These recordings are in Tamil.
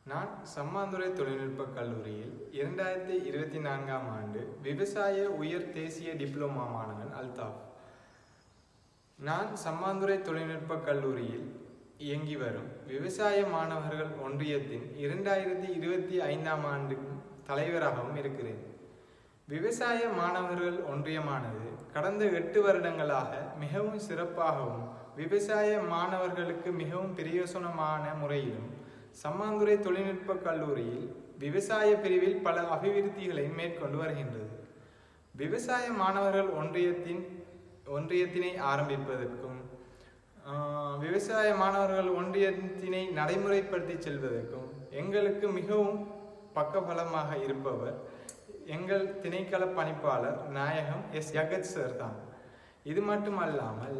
நான் சம்மாந்துறை தொழில்நுட்பக் கல்லூரியில் 2024ஆம் ஆண்டு விவசாய உயர் தேசிய டிப்ளோமா மாணவன் அல்தாஃப். நான் சம்மாந்துறை தொழில்நுட்பக் கல்லூரியில் இயங்கி வரும் விவசாய மாணவர்கள் ஒன்றியத்தின் 2025ஆம் ஆண்டு தலைவராகவும் இருக்கிறேன். விவசாய மாணவர்கள் ஒன்றியமானது கடந்த 8 வருடங்களாக மிகவும் சிறப்பாகவும் விவசாய மாணவர்களுக்கு மிகவும் பிரயோசனமான முறையிலும் சம்மாந்துறை தொழில்நுட்பக் கல்லூரியில் விவசாய பிரிவில் பல அபிவிருத்திகளை மேற்கொண்டு வருகின்றது. விவசாய மாணவர்கள் ஒன்றியத்தினை ஆரம்பிப்பதற்கும் விவசாய மாணவர்கள் ஒன்றியத்தினை நடைமுறைப்படுத்தி செல்வதற்கும் எங்களுக்கு மிகவும் பக்கபலமாக இருப்பவர் எங்கள் திணைக்கள பணிப்பாளர் நாயகம் எஸ் ஜகத் சார் தான். இது மட்டுமல்லாமல்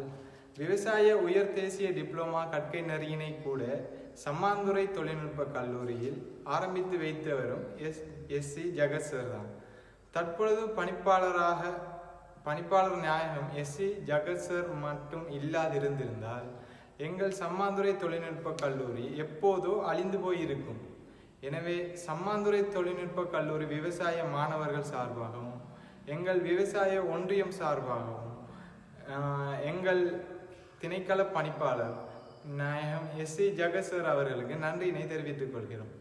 விவசாய உயர் தேசிய டிப்ளோமா கற்கை நெறியினை கூட சம்மாந்துறை தொழில்நுட்ப கல்லூரியில் ஆரம்பித்து வைத்தவரும் எஸ்.சி. ஜகத் சார் தான். தற்பொழுது பணிப்பாளர் நாயகம் எஸ்.சி. ஜகத் சார் மட்டும் இல்லாதிருந்திருந்தால் எங்கள் சம்மாந்துறை தொழில்நுட்ப கல்லூரி எப்போதோ அழிந்து போயிருக்கும். எனவே சம்மாந்துறை தொழில்நுட்ப கல்லூரி விவசாய மாணவர்கள் சார்பாகவும் எங்கள் விவசாய ஒன்றியம் சார்பாகவும் எங்கள் திணைக்கள பணிப்பாளர் நாயகம் எஸ்.சி. ஜகத் சார் அவர்களுக்கு நன்றியினை தெரிவித்துக் கொள்கிறோம்.